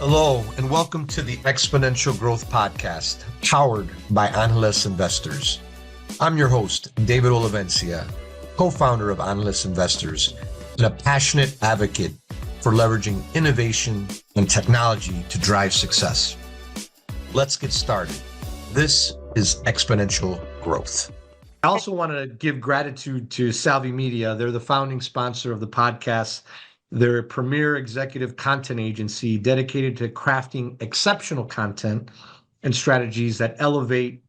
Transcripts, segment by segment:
Hello, and welcome to the Exponential Growth Podcast, powered by Analyst Investors. I'm your host, David Olivencia, co-founder of Analyst Investors, and a passionate advocate for leveraging innovation and technology to drive success. Let's get started. This is Exponential Growth. I also want to give gratitude to Salvi Media. They're the founding sponsor of the podcast. They're a premier executive content agency dedicated to crafting exceptional content and strategies that elevate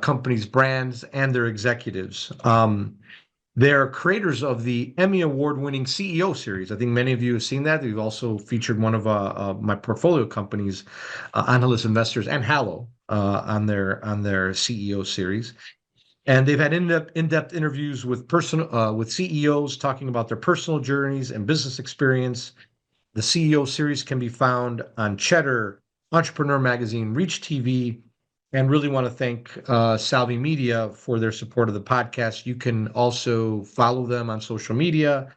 companies' brands and their executives. They're creators of the Emmy Award-winning CEO series. I think many of you have seen that. We've also featured one of my portfolio companies, Analyst Investors and Hallow, on their CEO series. And they've had in-depth interviews with CEOs talking about their personal journeys and business experience. The CEO series can be found on Cheddar, Entrepreneur Magazine, Reach TV, and really want to thank Salvi Media for their support of the podcast. You can also follow them on social media,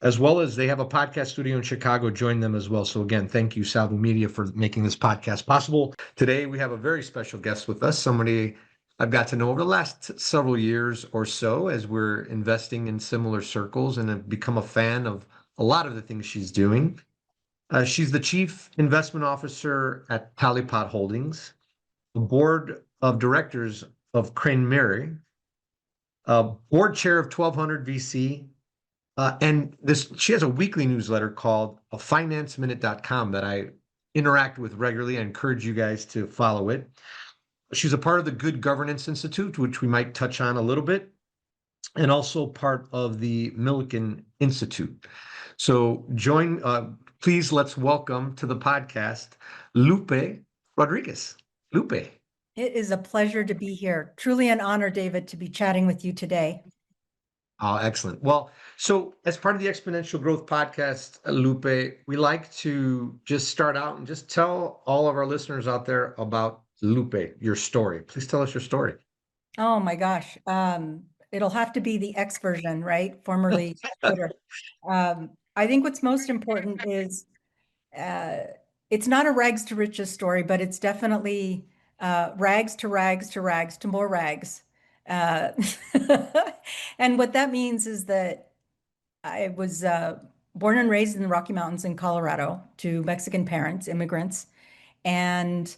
as well as they have a podcast studio in Chicago. Join them as well. So again, thank you, Salvi Media, for making this podcast possible. Today, we have a very special guest with us, somebody I've got to know over the last several years or so as we're investing in similar circles, and have become a fan of a lot of the things she's doing. She's the Chief Investment Officer at Tallypot Holdings, the Board of Directors of Crane Mary, Board Chair of 1200 VC, and she has a weekly newsletter called financeminute.com that I interact with regularly. I encourage you guys to follow it. She's a part of the Good Governance Institute, which we might touch on a little bit, and also part of the Millikan Institute. So please let's welcome to the podcast, Lupe Rodríguez. Lupe. It is a pleasure to be here. Truly an honor, David, to be chatting with you today. Oh, excellent. Well, so as part of the Exponential Growth Podcast, Lupe, we like to just start out and just tell all of our listeners out there about Lupe, your story. Please tell us your story. Oh my gosh. It'll have to be the X version, right? Formerly Twitter. I think what's most important is it's not a rags to riches story, but it's definitely rags to rags to rags to more rags. And what that means is that I was born and raised in the Rocky Mountains in Colorado to Mexican parents, immigrants, and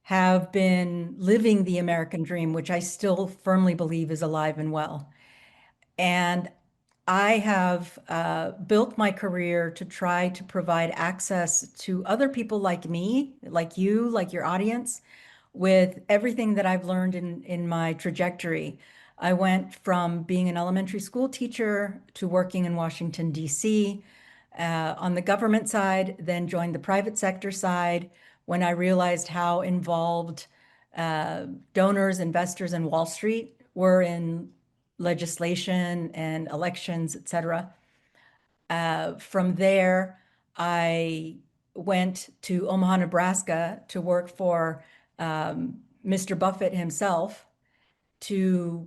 have been living the American dream, which I still firmly believe is alive and well. And I have built my career to try to provide access to other people like me, like you, like your audience, with everything that I've learned in my trajectory. I went from being an elementary school teacher to working in Washington, D.C. On the government side, then joined the private sector side when I realized how involved donors, investors, and Wall Street were in legislation and elections, et cetera. From there, I went to Omaha, Nebraska to work for Mr. Buffett himself. Then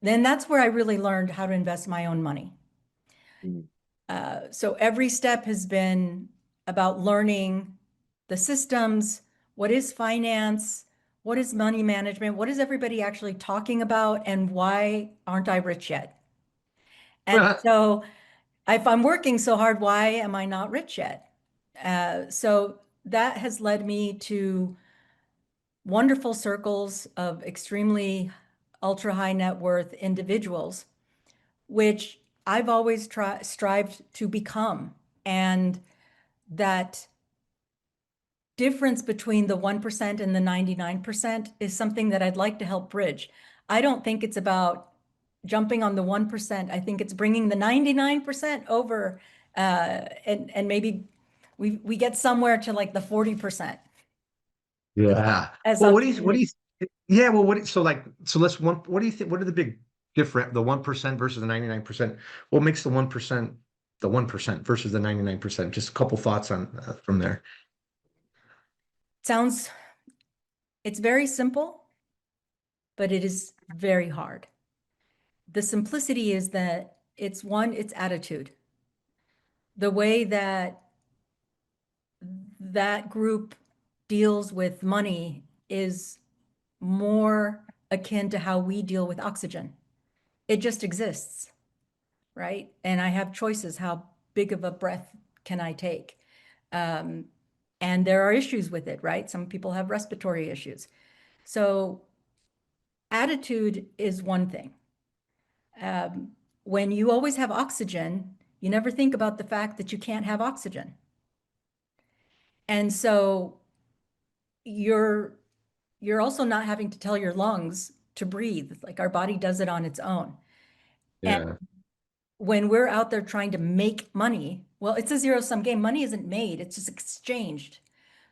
that's where I really learned how to invest my own money. So every step has been about learning the systems, what is finance, what is money management, what is everybody actually talking about, and why aren't I rich yet? And so if I'm working so hard, why am I not rich yet? So that has led me to wonderful circles of extremely ultra high net worth individuals, which I've always strived to become. And that difference between the 1% and the 99% is something that I'd like to help bridge. I don't think it's about jumping on the 1%. I think it's bringing the 99% over, and maybe we get somewhere to like the 40%. Yeah. Well, what do you yeah, well, what do you think, what are the big difference, the 1% versus the 99%? What makes the 1% the 1% versus the 99%? Just a couple thoughts on from there. It's very simple, but it is very hard. The simplicity is that it's attitude. The way that that group deals with money is more akin to how we deal with oxygen. It just exists, right? And I have choices. How big of a breath can I take? Um, and there are issues with it, right? Some people have respiratory issues. So attitude is one thing. When you always have oxygen, you never think about the fact that you can't have oxygen. And so you're also not having to tell your lungs to breathe, like our body does it on its own. And Yeah. when we're out there trying to make money, well, it's a zero-sum game. Money isn't made, it's just exchanged.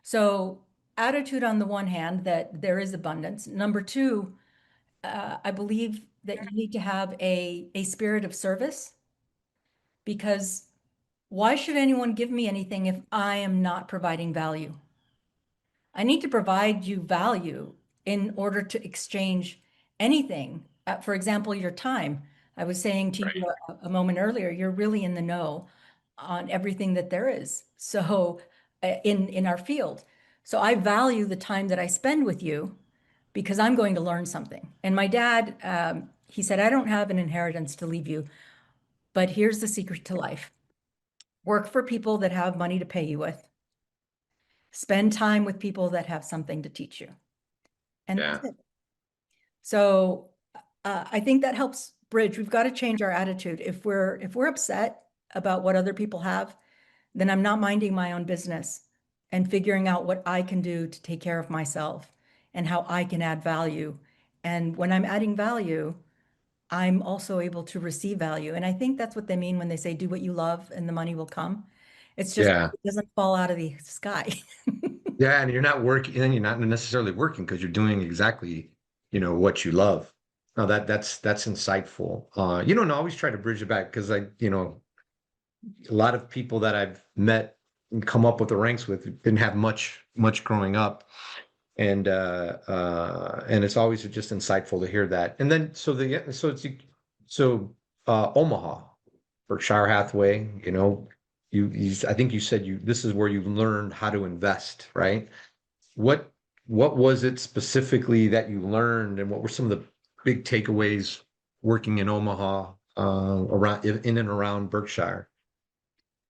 So attitude on the one hand, that there is abundance. Number two, I believe that you need to have a spirit of service, because why should anyone give me anything if I am not providing value? I need to provide you value in order to exchange anything. For example, your time. I was saying to you a moment earlier, you're really in the know on everything that there is. So in our field. So I value the time that I spend with you because I'm going to learn something. And my dad, he said, I don't have an inheritance to leave you, but here's the secret to life. Work for people that have money to pay you with. Spend time with people that have something to teach you. And Yeah. that's it. So I think that helps bridge. We've got to change our attitude. If we're upset about what other people have, then I'm not minding my own business and figuring out what I can do to take care of myself and how I can add value. And when I'm adding value, I'm also able to receive value. And I think that's what they mean when they say, do what you love and the money will come. It's just, Yeah. it doesn't fall out of the sky. Yeah. And you're not working, and you're not necessarily working because you're doing exactly, what you love. No, that's insightful. You don't always try to bridge it back because a lot of people that I've met and come up with the ranks with didn't have much growing up. And it's always just insightful to hear that. And then Omaha, Berkshire Hathaway, I think you said this is where you learned how to invest, right? What what was it specifically that you learned, and what were some of the big takeaways working in Omaha, around in and around Berkshire?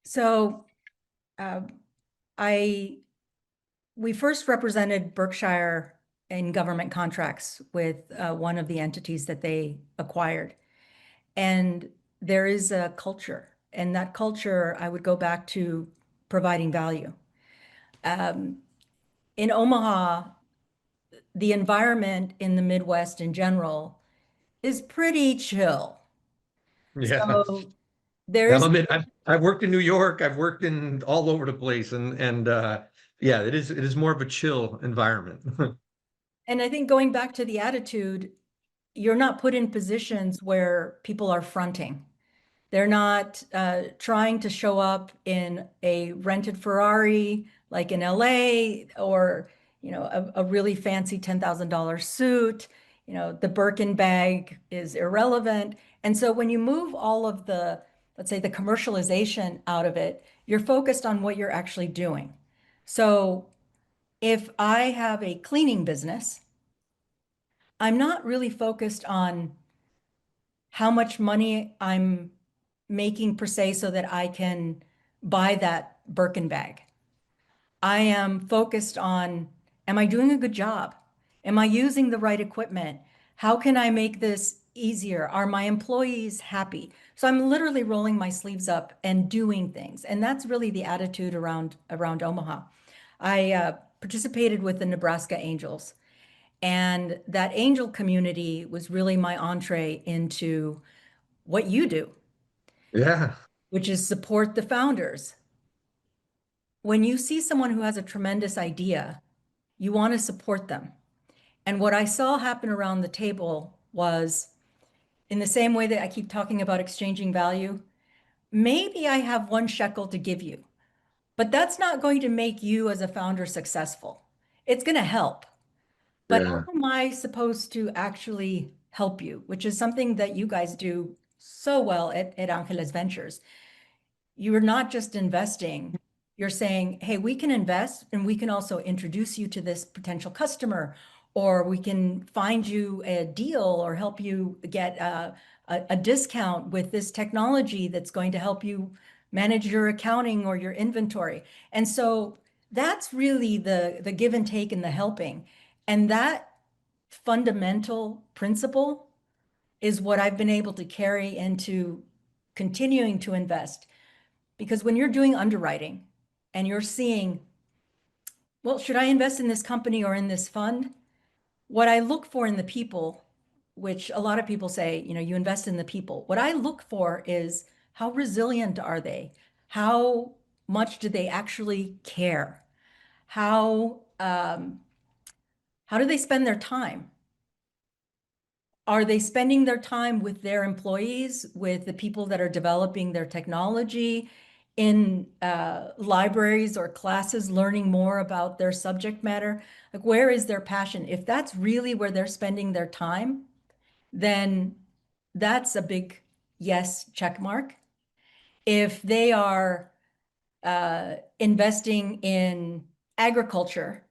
So uh, I we first represented Berkshire in government contracts with one of the entities that they acquired. And there is a culture, and that culture, I would go back to providing value. Um, in Omaha, the environment in the Midwest in general is pretty chill. Yeah. So there's, Element. I've worked in New York. I've worked in all over the place, and yeah, it is more of a chill environment. and I think going back to the attitude, you're not put in positions where people are fronting. They're not trying to show up in a rented Ferrari like in LA, or a really fancy $10,000 suit. The Birkin bag is irrelevant. And so when you move all of the, let's say, the commercialization out of it, you're focused on what you're actually doing. So if I have a cleaning business, I'm not really focused on how much money I'm making per se so that I can buy that Birkin bag. I am focused on, am I doing a good job? Am I using the right equipment? How can I make this easier? Are my employees happy? So I'm literally rolling my sleeves up and doing things. And that's really the attitude around Omaha. I participated with the Nebraska Angels, and that angel community was really my entree into what you do, Yeah. which is support the founders. When you see someone who has a tremendous idea, you want to support them. And what I saw happen around the table was, in the same way that I keep talking about exchanging value, maybe I have 1 shekel to give you, but that's not going to make you as a founder successful. It's going to help. But Yeah. how am I supposed to actually help you, which is something that you guys do so well at Angeles Ventures? You're not just investing, you're saying, hey, we can invest and we can also introduce you to this potential customer, or we can find you a deal or help you get a discount with this technology that's going to help you manage your accounting or your inventory. And so that's really the give and take and the helping. And that fundamental principle is what I've been able to carry into continuing to invest. Because when you're doing underwriting and you're seeing, well, should I invest in this company or in this fund? What I look for in the people, which a lot of people say, you invest in the people. What I look for is how resilient are they? How much do they actually care? How do they spend their time? Are they spending their time with their employees, with the people that are developing their technology, in libraries or classes, learning more about their subject matter? Like, where is their passion? If that's really where they're spending their time, then that's a big yes check mark. If they are investing in agriculture,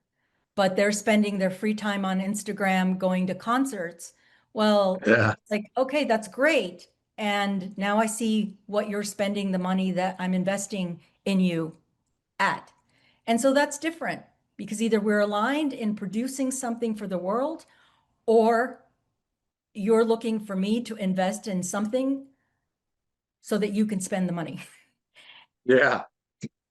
but they're spending their free time on Instagram going to concerts, well, Yeah. like, okay, that's great. And now I see what you're spending the money that I'm investing in you at. And so that's different because either we're aligned in producing something for the world, or you're looking for me to invest in something so that you can spend the money. Yeah.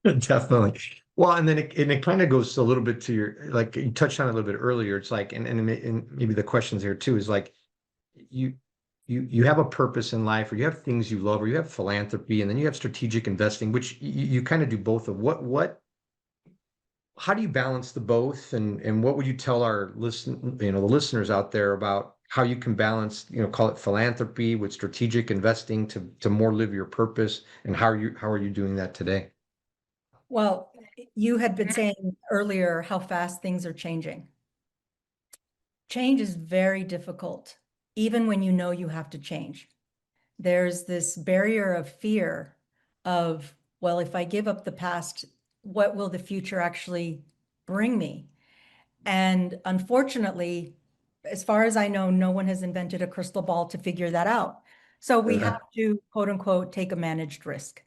Definitely. Well, and then it kind of goes a little bit to your, like you touched on it a little bit earlier. It's like, and maybe the questions here too is like, you you have a purpose in life, or you have things you love, or you have philanthropy, and then you have strategic investing, which you kind of do both of. How do you balance the both, and what would you tell our the listeners out there about how you can balance, call it philanthropy with strategic investing to more live your purpose, and how are you doing that today? Well, you had been saying earlier how fast things are changing. Change is very difficult, even when you know you have to change. There's this barrier of fear of, well, if I give up the past, what will the future actually bring me? And unfortunately, as far as I know, no one has invented a crystal ball to figure that out. So we have to, quote unquote, take a managed risk.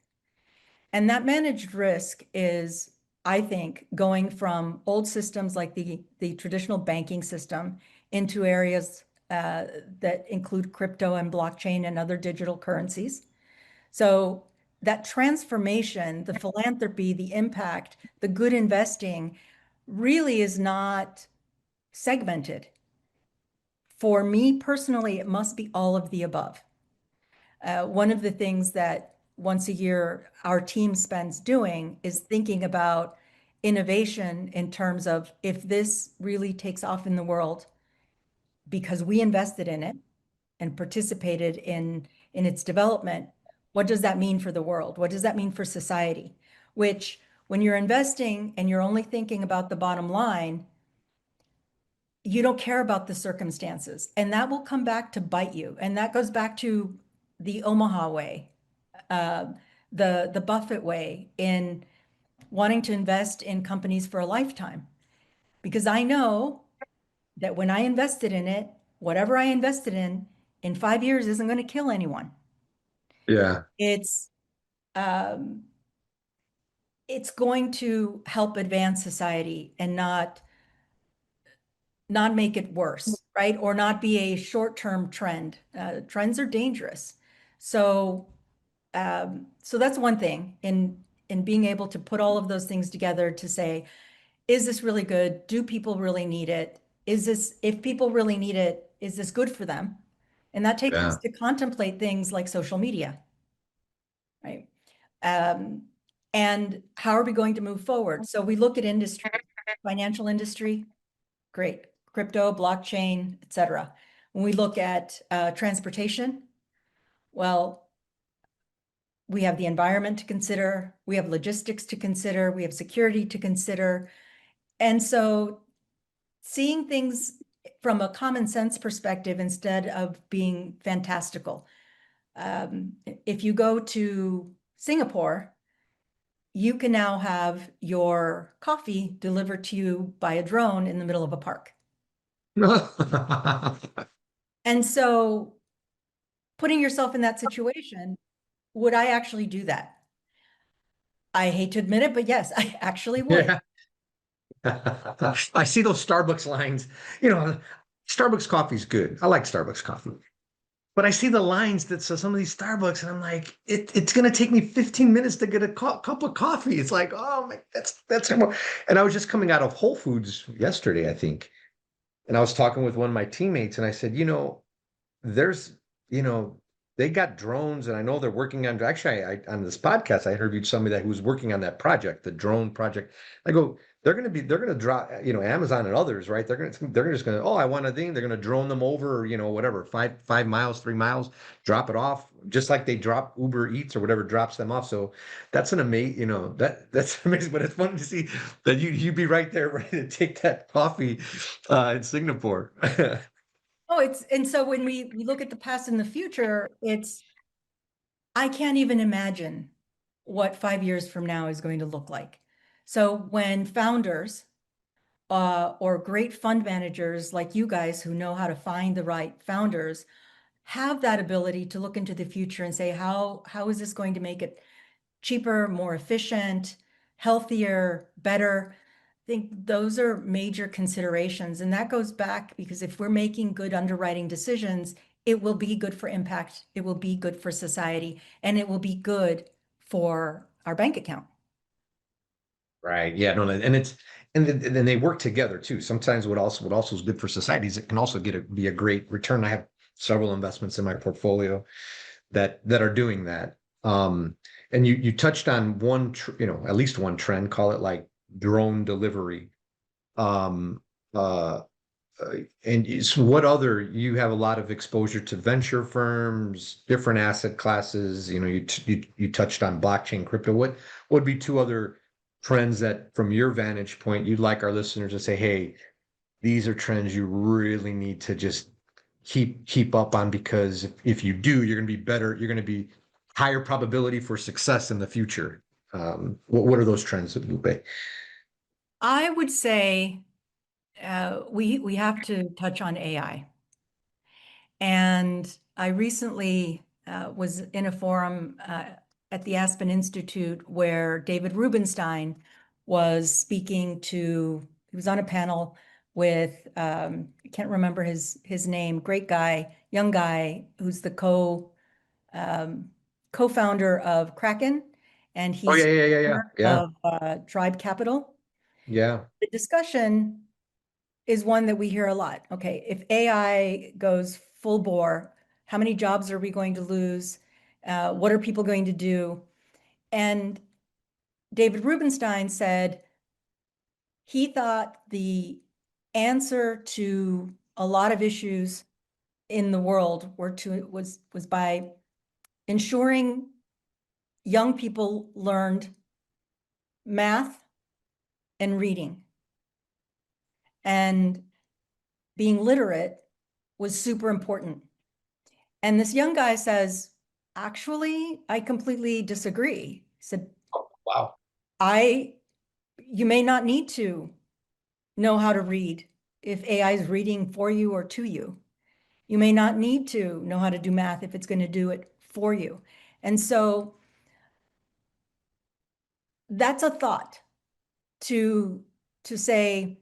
And that managed risk is, I think, going from old systems like the traditional banking system into areas that include crypto and blockchain and other digital currencies. So that transformation, the philanthropy, the impact, the good investing really is not segmented. For me personally, it must be all of the above. One of the things that once a year our team spends doing is thinking about innovation in terms of, if this really takes off in the world because we invested in it and participated in its development, what does that mean for the world? What does that mean for society? Which, when you're investing and you're only thinking about the bottom line, you don't care about the circumstances, and that will come back to bite you. And that goes back to the Omaha way, uh, the Buffett way, in wanting to invest in companies for a lifetime. Because I know that when I invested in it, whatever I invested in 5 years isn't going to kill anyone. Yeah. It's um, it's going to help advance society and not make it worse, right? Or not be a short-term trend. Trends are dangerous. So, so that's one thing in being able to put all of those things together to say, is this really good? Do people really need it? If people really need it, is this good for them? And that takes us Yeah. to contemplate things like social media, right? Um, and how are we going to move forward? So we look at industry, financial industry, great. Crypto, blockchain, et cetera. When we look at transportation, well, we have the environment to consider, we have logistics to consider, we have security to consider. And so seeing things from a common sense perspective instead of being fantastical. If you go to Singapore, you can now have your coffee delivered to you by a drone in the middle of a park. And so putting yourself in that situation, would I actually do that? I hate to admit it, but yes, I actually would. Yeah. I see those Starbucks lines. Starbucks coffee's good. I like Starbucks coffee. But I see the lines that says some of these Starbucks, and I'm like, it's gonna take me 15 minutes to get a cup of coffee. It's like, oh my, that's and I was just coming out of Whole Foods yesterday, I think, and I was talking with one of my teammates, and I said, there's, you know, they got drones, and I know they're working on. Actually, on this podcast, I interviewed somebody who was working on that project, the drone project. I go, they're gonna drop, Amazon and others, right? They're just gonna, oh, I want a thing. They're gonna drone them over, whatever, 5 miles, 3 miles, drop it off, just like they drop Uber Eats or whatever drops them off. So that's an amazing, that's amazing. But it's fun to see that you'd be right there, ready to take that coffee in Singapore. Oh, and so when we look at the past and the future, I can't even imagine what 5 years from now is going to look like. So when founders or great fund managers like you guys who know how to find the right founders have that ability to look into the future and say, how is this going to make it cheaper, more efficient, healthier, better? I think those are major considerations. And that goes back because if we're making good underwriting decisions, it will be good for impact, it will be good for society, and it will be good for our bank account. Right. Yeah. No. And then they work together too. Sometimes what also is good for society is it can also be a great return. I have several investments in my portfolio that are doing that. And you touched on at least one trend, call it like drone delivery. Um, uh, and what other, you have a lot of exposure to venture firms, different asset classes. You touched on blockchain, crypto. What would be two other trends that, from your vantage point, you'd like our listeners to say, hey, these are trends you really need to just keep up on, because if you do, you're going to be better. You're going to be higher probability for success in the future. What are those trends, Lupe? I would say we have to touch on AI. And I recently was in a forum at the Aspen Institute where David Rubenstein was speaking to, he was on a panel with, I can't remember his name, great guy, young guy, who's the co-founder of Kraken, and Oh yeah, he's yeah, yeah, yeah, yeah, of Tribe Capital. yeah. The discussion is one that we hear a lot. Okay, if AI goes full bore, how many jobs are we going to lose? What are people going to do? And David Rubenstein said he thought the answer to a lot of issues in the world was by ensuring young people learned math and reading, and being literate was super important. And this young guy says, actually, I completely disagree. He said, Oh, wow. I, you may not need to know how to read if AI is reading for you or to you. You may not need to know how to do math if it's going to do it for you. And so that's a thought to to say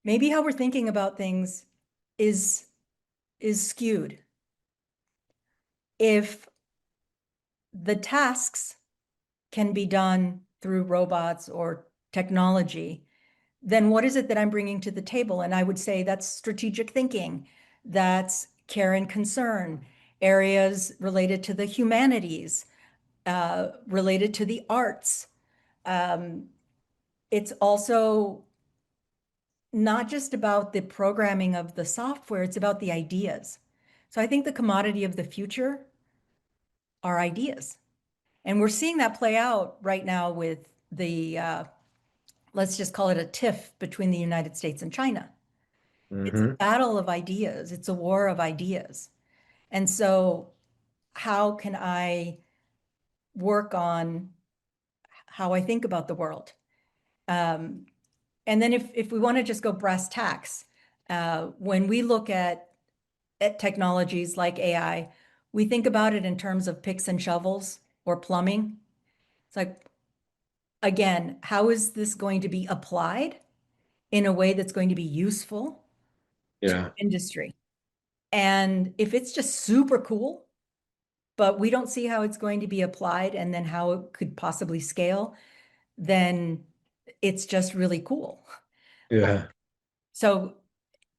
maybe how we're thinking about things is skewed. If the tasks can be done through robots or technology, then what is it that I'm bringing to the table? And I would say that's strategic thinking, that's care and concern, areas related to the humanities, related to the arts. Um, it's also not just about the programming of the software, it's about the ideas. So I think the commodity of the future are ideas. And we're seeing that play out right now with the, let's just call it a tiff between the United States and China. It's a Hmm. battle of ideas. It's a war of ideas. And so how can I work on how I think about the world. And then if we want to just go brass tacks, when we look at technologies like AI, we think about it in terms of picks and shovels or plumbing. It's like, again, how is this going to be applied in a way that's going to be useful to Yeah. industry? And if it's just super cool, but we don't see how it's going to be applied and then how it could possibly scale, then it's just really cool. Yeah. So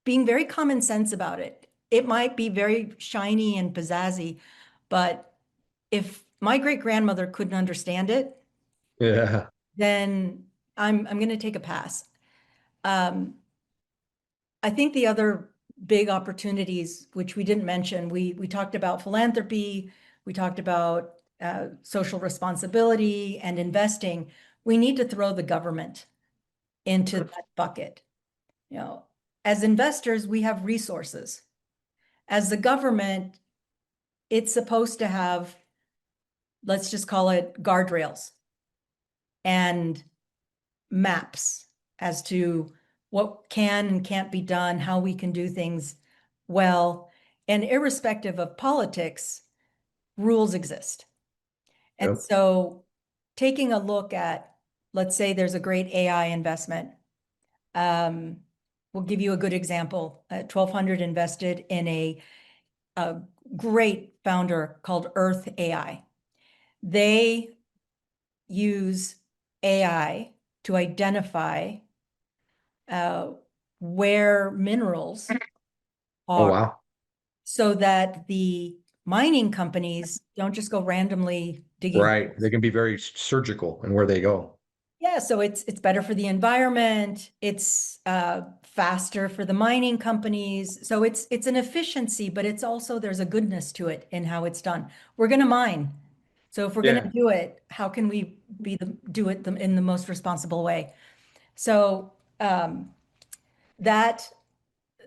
being very common sense about it, it might be very shiny and pizzazzy, but if my great grandmother couldn't understand it, Yeah. then I'm going to take a pass. Um, I think the other big opportunities, which we didn't mention, we talked about philanthropy, we talked about social responsibility and investing. We need to throw the government into that bucket. You know, as investors, we have resources. As the government, it's supposed to have, let's just call it guardrails and maps as to what can and can't be done, how we can do things well. And irrespective of politics, rules exist. And Yep. so taking a look at, let's say there's a great AI investment. Um, we'll give you a good example. 1200 invested in a great founder called Earth AI. They use AI to identify uh, where minerals Oh, are wow. so that the mining companies don't just go randomly digging. Right. They can be very surgical in where they go. Yeah, so it's better for the environment. It's faster for the mining companies. So it's an efficiency, but it's also there's a goodness to it in how it's done. We're going to mine. So if we're going to Yeah. do it, how can we do it in the most responsible way? So that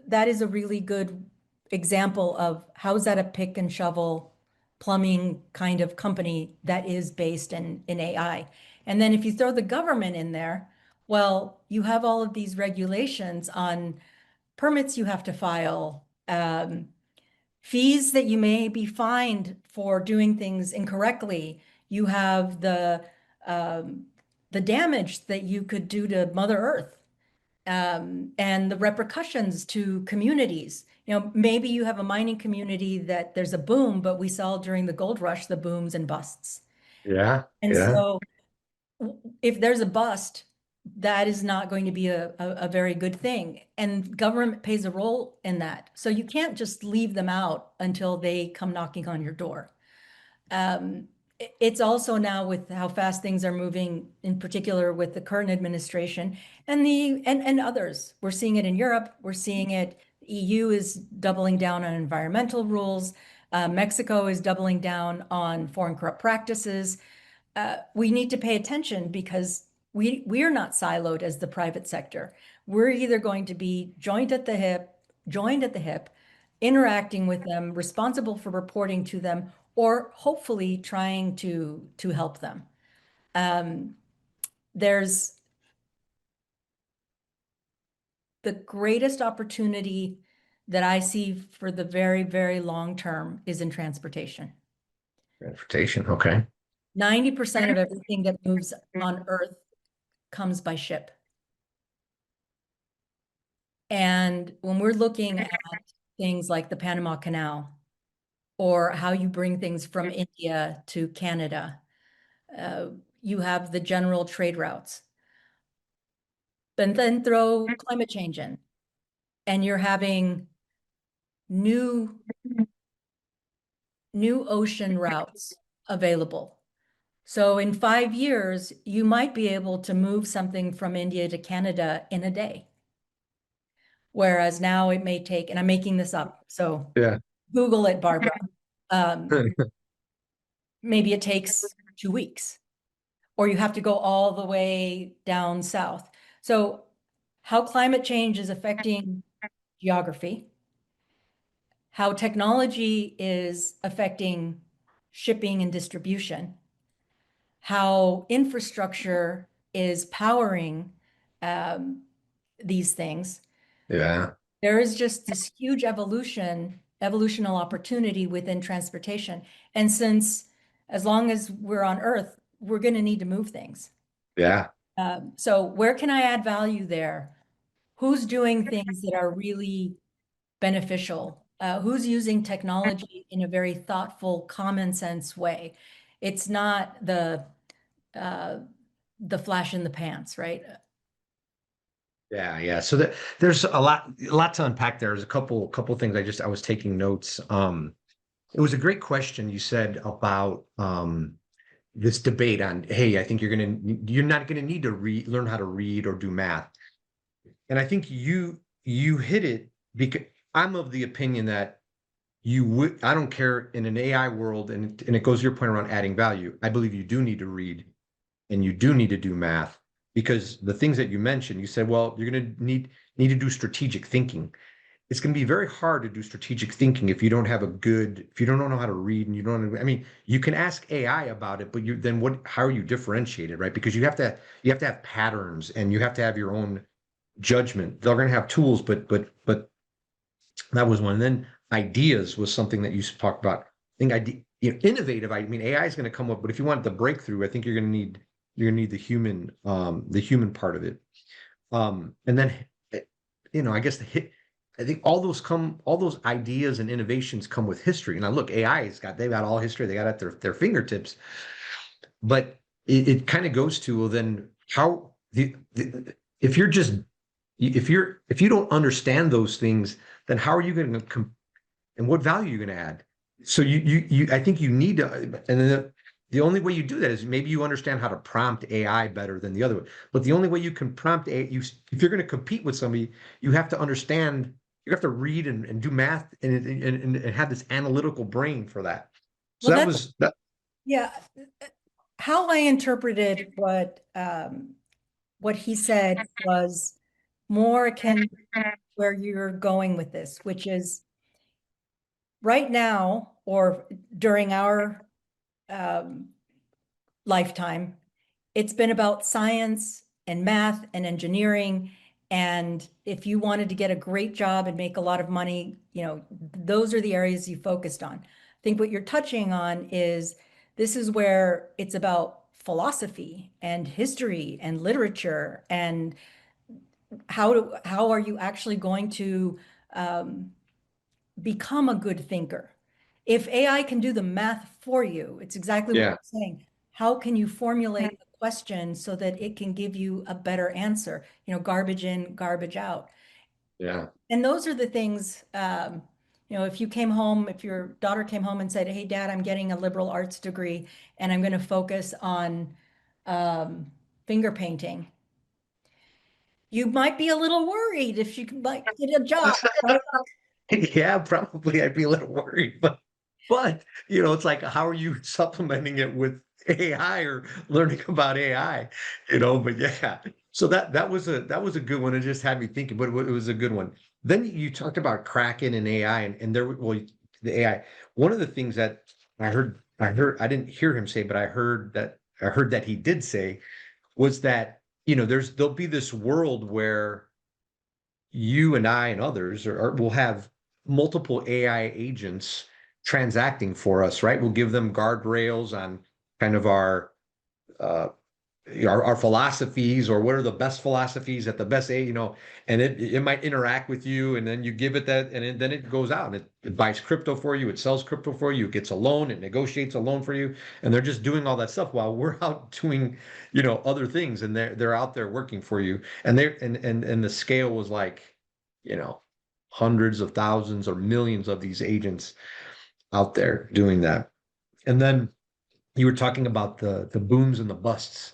that is a really good example of how is that a pick and shovel plumbing kind of company that is based in AI. And then if you throw the government in there, well, you have all of these regulations on permits you have to file, fees that you may be fined for doing things incorrectly. You have um, the damage that you could do to Mother Earth, and the repercussions to communities. You know, maybe you have a mining community that there's a boom, but we saw during the gold rush the booms and busts. Yeah. And Yeah. so if there's a bust, that is not going to be a very good thing. And government plays a role in that. So you can't just leave them out until they come knocking on your door. It's also now with how fast things are moving, in particular with the current administration and others. We're seeing it in Europe. We're seeing it. EU is doubling down on environmental rules. Mexico is doubling down on foreign corrupt practices. We need to pay attention because we're not siloed as the private sector. We're either going to be joined at the hip, interacting with them, responsible for reporting to them, or hopefully trying to help them. There's the greatest opportunity that I see for the very, very long term is in transportation. Transportation. Okay. 90% of everything that moves on Earth comes by ship. And when we're looking at things like the Panama Canal or how you bring things from India to Canada, uh, you have the general trade routes. And then throw climate change in, and you're having new ocean routes available. So in 5 years, you might be able to move something from India to Canada in a day. Whereas now it may take, and I'm making this up, so Yeah. Google it, Barbara. Maybe it takes 2 weeks, or you have to go all the way down south. So how climate change is affecting geography, how technology is affecting shipping and distribution, how infrastructure is powering um, these things. Yeah. There is just this huge evolutional opportunity within transportation. And since as long as we're on Earth, we're going to need to move things. Yeah. So where can I add value there? Who's doing things that are really beneficial? Who's using technology in a very thoughtful, common sense way? It's not uh, the flash in the pants, right? Yeah, yeah. So there's a lot to unpack there. There's a couple things I was taking notes. It was a great question you said about this debate on, hey, I think you're not gonna need to learn how to read or do math. And I think you hit it because I'm of the opinion that you would, I don't care in an AI world, and it goes to your point around adding value. I believe you do need to read and you do need to do math because the things that you mentioned, you said, well, you're going to need to do strategic thinking. It's going to be very hard to do strategic thinking if you don't know how to read and you don't know, I mean, you can ask AI about it, but how are you differentiated, right? Because you have to have patterns and you have to have your own judgment. They're going to have tools, but that was one. And then ideas was something that you talked about. I think innovative. I mean, AI is going to come up, but if you want the breakthrough, I think you're going to need the human part of it. And then, I guess I think all those ideas and innovations come with history. Now, look, they've got all history. They got at their fingertips, but it kind of goes to, well, then how if you're just if you don't understand those things, then how are you going to and what value are you going to add? So I think you need to, and then the only way you do that is maybe you understand how to prompt AI better than the other way. But the only way you can prompt AI, if you're going to compete with somebody, you have to understand, you have to read and do math and have this analytical brain for that. So Well, that that's was that. yeah. How I interpreted what he said was more akin where you're going with this, which is right now or during our um, lifetime, it's been about science and math and engineering. And if you wanted to get a great job and make a lot of money, those are the areas you focused on. I think what you're touching on is this is where it's about philosophy and history and literature and how are you actually going to um, become a good thinker? If AI can do the math for you, it's exactly what Yeah, you're saying. How can you formulate a question so that it can give you a better answer? Garbage in, garbage out. yeah. And those are the things, if your daughter came home and said, "Hey, Dad, I'm getting a liberal arts degree and I'm going to focus on um, finger painting," you might be a little worried if she could like get a job, right? Yeah, probably I'd be a little worried, but it's like, how are you supplementing it with AI or learning about AI? But yeah. So that was a good one. It just had me thinking, but it was a good one. Then you talked about Kraken and AI, and the AI. One of the things that I didn't hear him say, but I heard that he did say was that there'll be this world where you and I and others will have multiple AI agents transacting for us, right? We'll give them guardrails on kind of uh, our philosophies or what are the best philosophies at the best and it might interact with you and then you give it that and then it goes out and it buys crypto for you, it sells crypto for you, it gets a loan, it negotiates a loan for you, and they're just doing all that stuff while we're out doing other things, and they're out there working for you, and the scale was like you know hundreds of thousands or millions of these agents out there doing that. And then you were talking about the booms and the busts,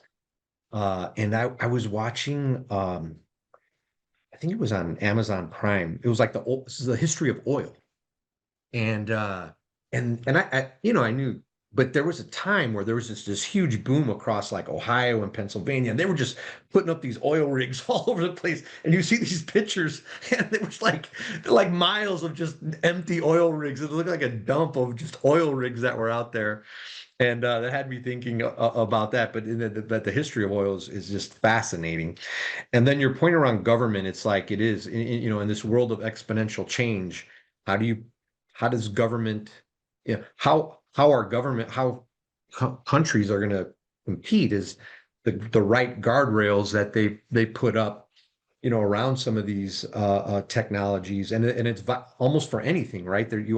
and I was watching, I think it was on Amazon Prime. It was like this is the history of oil. And I knew, but there was a time where there was this huge boom across like Ohio and Pennsylvania, and they were just putting up these oil rigs all over the place. And you see these pictures, and it was like miles of just empty oil rigs. It looked like a dump of just oil rigs that were out there. And that had me thinking about that. But the history of oil is just fascinating. And then your point around government, it's like it is, in this world of exponential change, how do you, how does government, how our government, how countries are going to compete is the right guardrails that they put up, around some of these technologies, and it's almost for anything, right? There's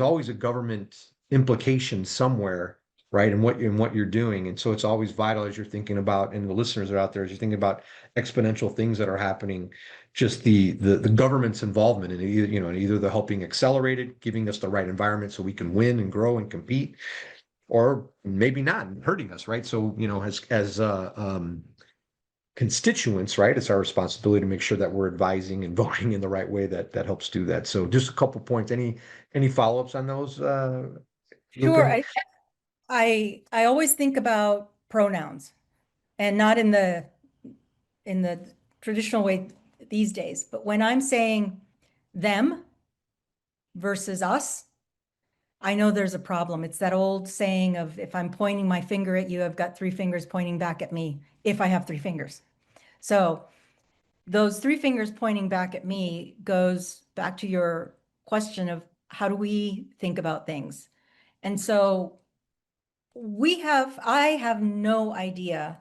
always a government implication somewhere, right? And what you're doing. And so it's always vital as you're thinking about, and the listeners are out there, as you're thinking about exponential things that are happening, just the government's involvement in either, either the helping accelerate it, giving us the right environment so we can win and grow and compete, or maybe not hurting us, right? So, as constituents, right? It's our responsibility to make sure that we're advising and voting in the right way that helps do that. So just a couple points. Any follow-ups on those, Sure. Lupe? I always think about pronouns, and not in the traditional way these days. But when I'm saying them versus us, I know there's a problem. It's that old saying of, if I'm pointing my finger at you, I've got three fingers pointing back at me, if I have three fingers. So those three fingers pointing back at me goes back to your question of how do we think about things? And so I have no idea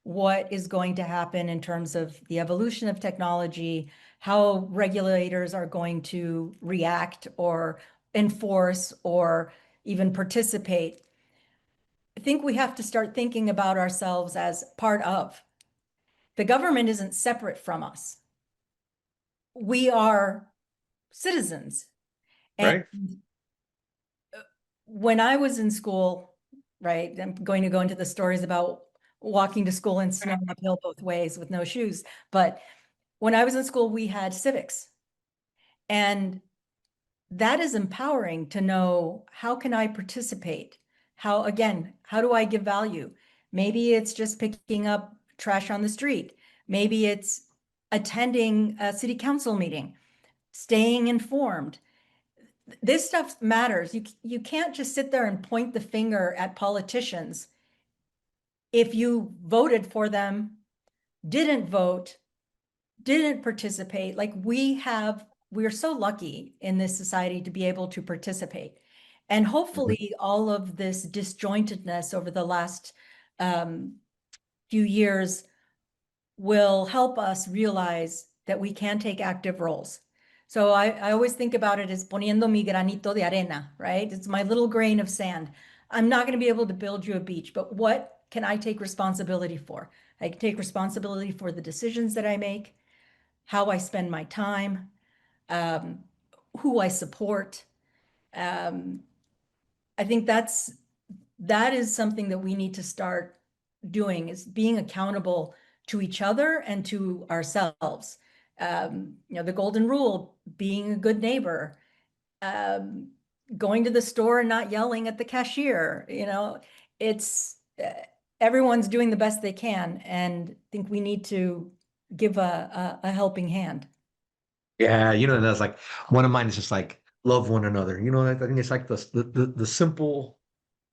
what is going to happen in terms of the evolution of technology, how regulators are going to react or enforce or even participate. I think we have to start thinking about ourselves as part of. The government isn't separate from us. We are citizens. And Right? when I was in school, right, I'm going to go into the stories about walking to school in snow uphill both ways with no shoes. But when I was in school, we had civics. And that is empowering to know, how can I participate? How do I give value? Maybe it's just picking up trash on the street. Maybe it's attending a city council meeting, staying informed. This stuff matters. You can't just sit there and point the finger at politicians if you voted for them, didn't vote, didn't participate. Like we are so lucky in this society to be able to participate. And Mhm. hopefully all of this disjointedness over the last few years will help us realize that we can take active roles. So I always think about it as poniendo mi granito de arena, right? It's my little grain of sand. I'm not going to be able to build you a beach, but what can I take responsibility for? I can take responsibility for the decisions that I make, how I spend my time, um, who I support. Um, I think that is something that we need to start doing, is being accountable to each other and to ourselves. The golden rule, being a good neighbor, um, going to the store and not yelling at the cashier. It's everyone's doing the best they can, and I think we need to give a helping hand. Yeah, that's like one of mine is just like love one another. I think it's like the simple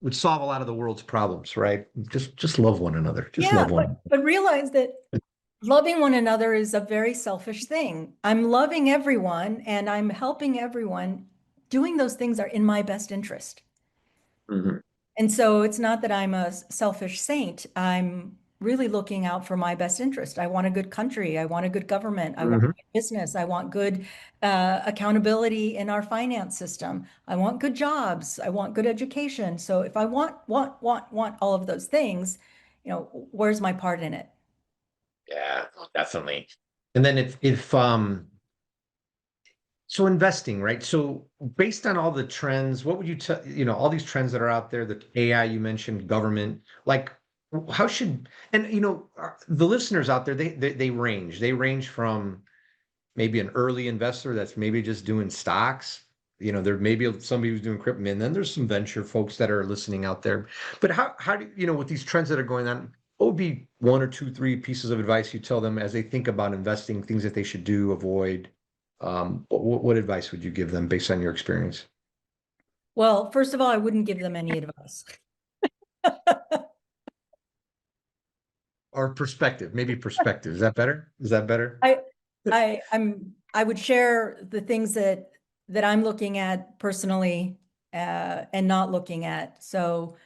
would solve a lot of the world's problems, right? Just love one another. Just Yeah, love but one. but realize that loving one another is a very selfish thing. I'm loving everyone and I'm helping everyone. Doing those things are in my best interest. Mhm. And so it's not that I'm a selfish saint. I'm really looking out for my best interest. I want a good country. I want a good government. I want Mhm. good business. I want good accountability in our finance system. I want good jobs. I want good education. So if I want all of those things, where's my part in it? Yeah, definitely. And then if so investing, right? So based on all the trends, what would you tell, all these trends that are out there, the AI you mentioned, government, like how should, and the listeners out there, they range. They range from maybe an early investor that's maybe just doing stocks. There may be somebody who's doing crypto, and then there's some venture folks that are listening out there. But how do with these trends that are going on, what would be one or two, three pieces of advice you tell them as they think about investing, things that they should do, avoid? What advice would you give them based on your experience? Well, first of all, I wouldn't give them any advice. Or perspective, maybe perspective. Is that better? Is that better? I I would share the things that I'm looking at personally and not looking at. So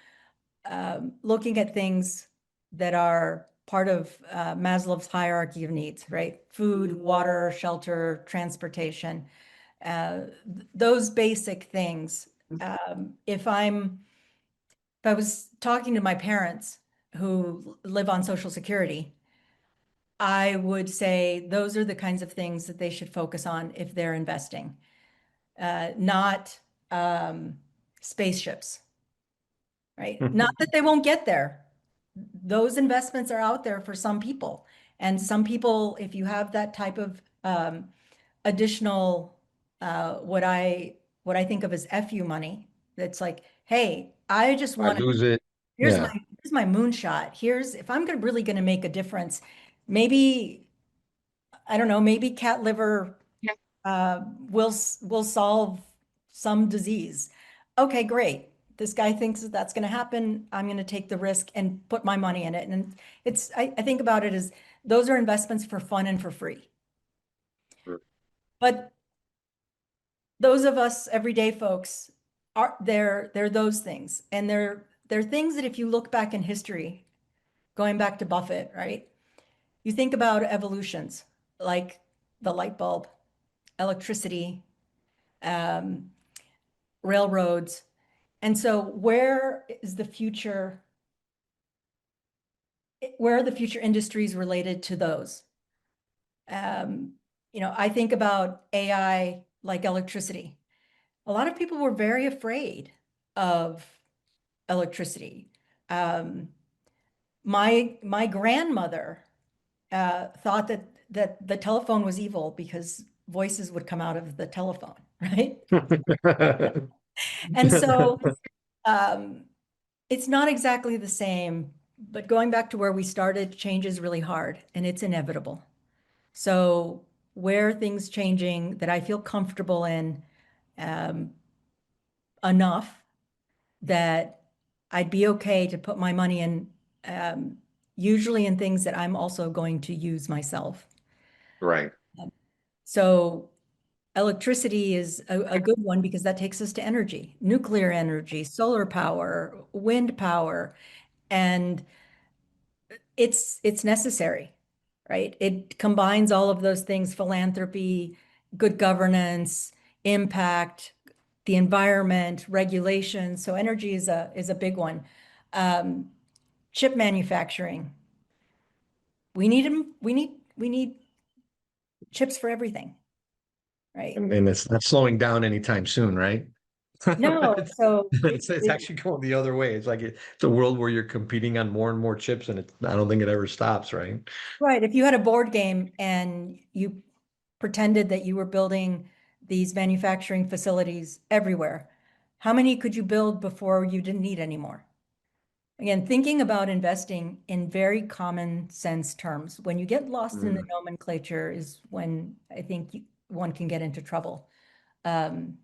looking at things that are part of Maslow's hierarchy of needs, right? Food, water, shelter, transportation, those basic things. If I was talking to my parents who live on Social Security, I would say those are the kinds of things that they should focus on if they're investing, not spaceships, right? Not that they won't get there. Those investments are out there for some people. And some people, if you have that type of additional, what I think of as FU money, that's like, hey, I just I want to, lose it. here's my Yeah. here's my moonshot. If I'm really going to make a difference, maybe I don't know, maybe cat liver will solve some disease. Okay, great. This guy thinks that that's going to happen. I'm going to take the risk and put my money in it. And I think about it as those are investments for fun and for free. But those of us everyday folks they're those things. And they're things that if you look back in history, going back to Buffett, right? You think about evolutions like the light bulb, electricity, um, railroads. And so where are the future industries related to those? Um, I think about AI like electricity. A lot of people were very afraid of electricity. Um, my grandmother thought that the telephone was evil because voices would come out of the telephone, right? And so um, it's not exactly the same, but going back to where we started, change is really hard and it's inevitable. So where are things changing that I feel comfortable in um, enough that I'd be okay to put my money in, um, usually in things that I'm also going to use myself. Right. So electricity is a good one because that takes us to energy, nuclear energy, solar power, wind power, and it's necessary, right? It combines all of those things, philanthropy, good governance, impact, the environment, regulation. So energy is a big one. Um, Chip manufacturing. We need them, we need chips for everything, right? And it's not slowing down anytime soon, right? No, so It's actually going the other way. It's like it's a world where you're competing on more and more chips, and I don't think it ever stops, right? right, if you had a board game and you pretended that you were building these manufacturing facilities everywhere, how many could you build before you didn't need any more? Again, thinking about investing in very common sense terms. When you get lost in the Mm, nomenclature is when I think one can get into trouble. Um,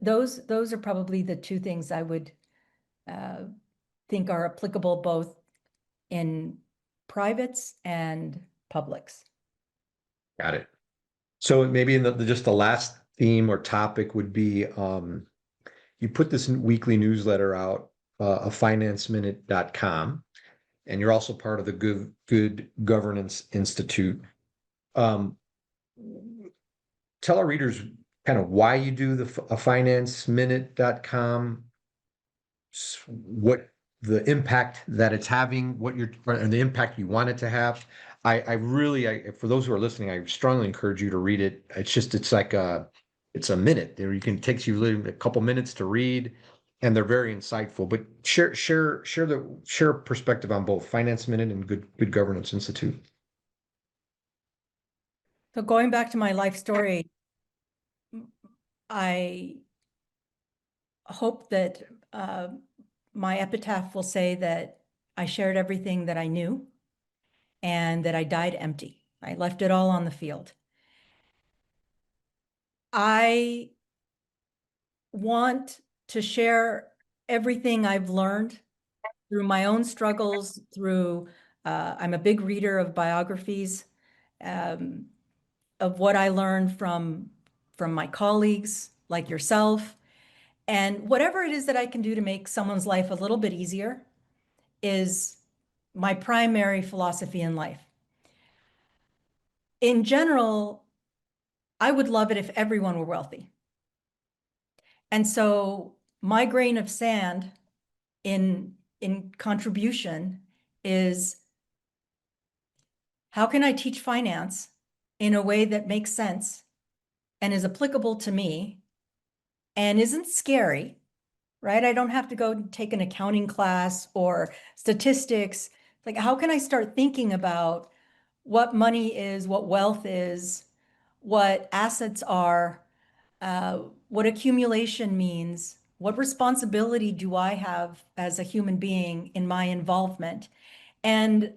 those are probably the two things I would uh, think are applicable both in privates and publics. got it. So maybe in just the last theme or topic would be you put this weekly newsletter out, a financeminute.com, and you're also part of the Good Governance Institute. Um, Tell our readers kind of why you do a financeminute.com, what the impact that it's having, and the impact you want it to have. For those who are listening, I strongly encourage you to read it. It's a minute there. Takes you literally a couple minutes to read, and they're very insightful. But share perspective on both Finance Minute and Good Governance Institute. So going back to my life story, I hope that my epitaph will say that I shared everything that I knew and that I died empty. I left it all on the field. I want to share everything I've learned through my own struggles, I'm a big reader of biographies, um, of what I learned from my colleagues like yourself. And whatever it is that I can do to make someone's life a little bit easier is my primary philosophy in life. In general, I would love it if everyone were wealthy. And so my grain of sand in contribution is, how can I teach finance in a way that makes sense and is applicable to me and isn't scary, right? I don't have to go take an accounting class or statistics. Like, how can I start thinking about what money is, what wealth is, what assets are, what accumulation means, what responsibility do I have as a human being in my involvement? And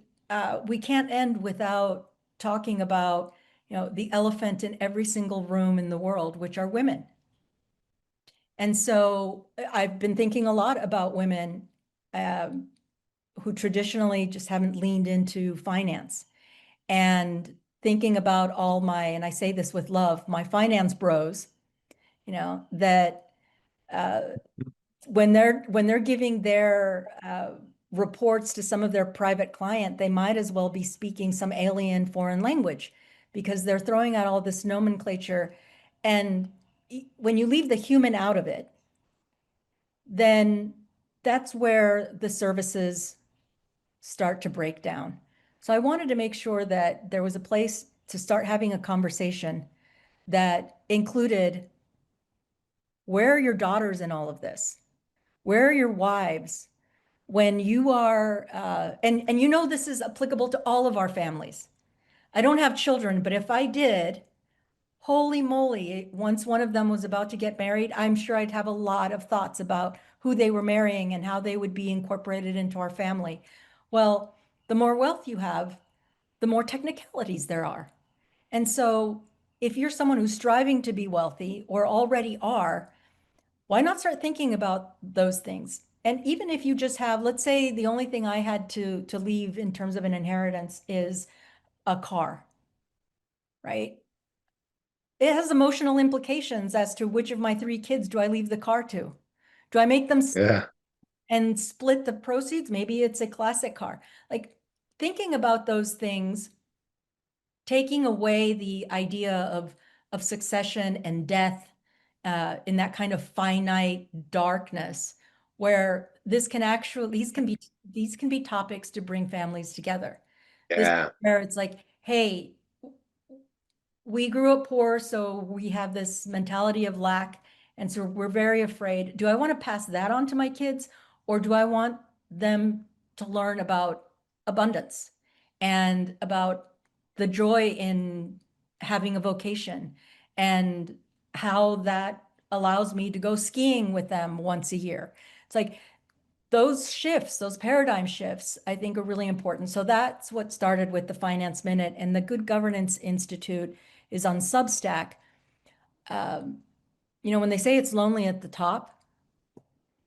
we can't end without talking about, the elephant in every single room in the world, which are women. And so I've been thinking a lot about women um, who traditionally just haven't leaned into finance, and thinking about and I say this with love, my finance bros, that uh, when they're giving their reports to some of their private client, they might as well be speaking some alien foreign language because they're throwing out all this nomenclature. And when you leave the human out of it, then that's where the services start to break down. So I wanted to make sure that there was a place to start having a conversation that included, where are your daughters in all of this? Where are your wives? When you are, and this is applicable to all of our families. I don't have children, but if I did, holy moly, once one of them was about to get married, I'm sure I'd have a lot of thoughts about who they were marrying and how they would be incorporated into our family. Well, the more wealth you have, the more technicalities there are. And so if you're someone who's striving to be wealthy or already are, why not start thinking about those things? And even if you just have, let's say the only thing I had to leave in terms of an inheritance is a car, right? It has emotional implications as to which of my three kids do I leave the car to? Do I make them Yeah. and split the proceeds? Maybe it's a classic car. Like, thinking about those things, taking away the idea of succession and death in that kind of finite darkness, where these can be topics to bring families together. This Yeah. where it's like, hey, we grew up poor, so we have this mentality of lack, and so we're very afraid. Do I want to pass that on to my kids, or do I want them to learn about abundance and about the joy in having a vocation, and how that allows me to go skiing with them once a year? It's like those shifts, those paradigm shifts, I think are really important. So that's what started with the Finance Minute, and the Good Governance Institute is on Substack. Um, when they say it's lonely at the top,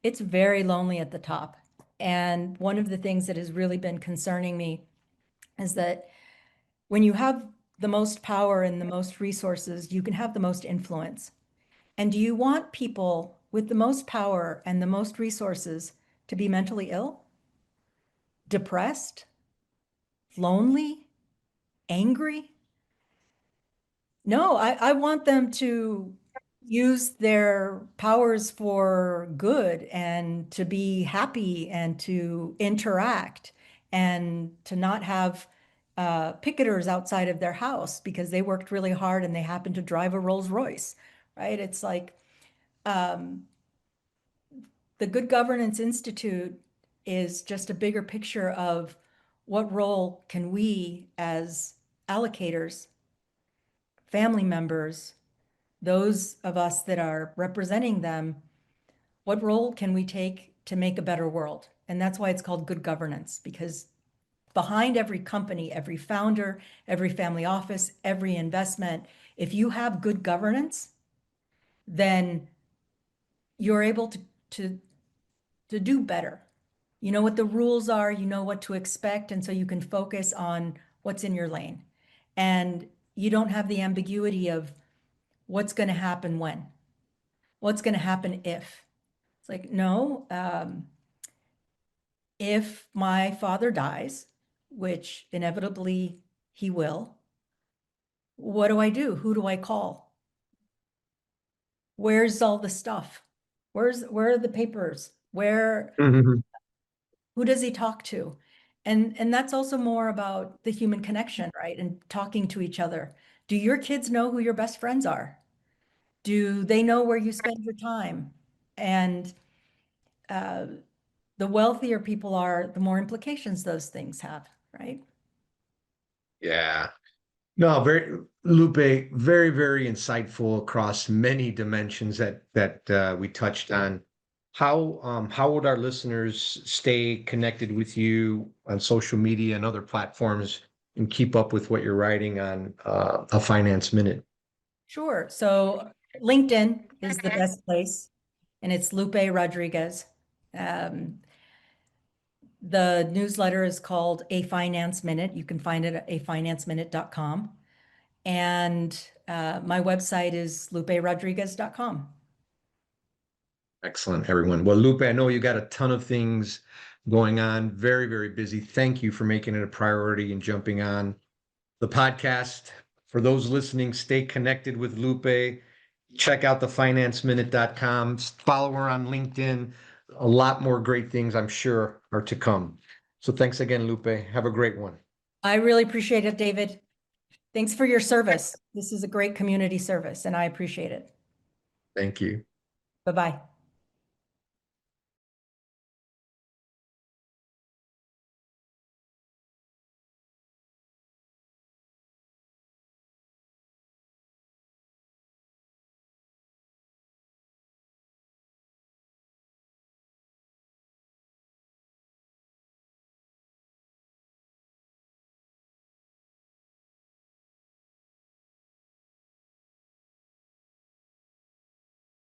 it's very lonely at the top. And one of the things that has really been concerning me is that when you have the most power and the most resources, you can have the most influence. And do you want people with the most power and the most resources to be mentally ill, depressed, lonely, angry? No, I want them to use their powers for good and to be happy and to interact and to not have picketers outside of their house because they worked really hard and they happen to drive a Rolls Royce, right? It's like um, the Good Governance Institute is just a bigger picture of what role can we as allocators, family members, those of us that are representing them, what role can we take to make a better world? And that's why it's called good governance, because behind every company, every founder, every family office, every investment, if you have good governance, then you're able to do better. You know what the rules are, you know what to expect, and so you can focus on what's in your lane. And you don't have the ambiguity of what's going to happen when, what's going to happen if. It's like, no, if my father dies, which inevitably he will, what do I do? Who do I call? Where's all the stuff? Where are the papers? Mhm. Who does he talk to? And that's also more about the human connection, right? And talking to each other. Do your kids know who your best friends are? Do they know where you spend your time? And uh, the wealthier people are, the more implications those things have, right? Yeah. No, very Lupe, very, very insightful across many dimensions that we touched on. How would our listeners stay connected with you on social media and other platforms and keep up with what you're writing on a Finance Minute? Sure. So LinkedIn is the best place, and it's Lupe Rodriguez. Um, the newsletter is called A Finance Minute. You can find it at afinanceminute.com. And my website is luperodriguez.com. Excellent, everyone. Well, Lupe, I know you got a ton of things going on, very, very busy. Thank you for making it a priority and jumping on the podcast. For those listening, stay connected with Lupe. Check out thefinanceminute.com. Follow her on LinkedIn. A lot more great things, I'm sure, are to come. So thanks again, Lupe. Have a great one. I really appreciate it, David. Thanks for your service. This is a great community service, and I appreciate it. Thank you. Bye-bye.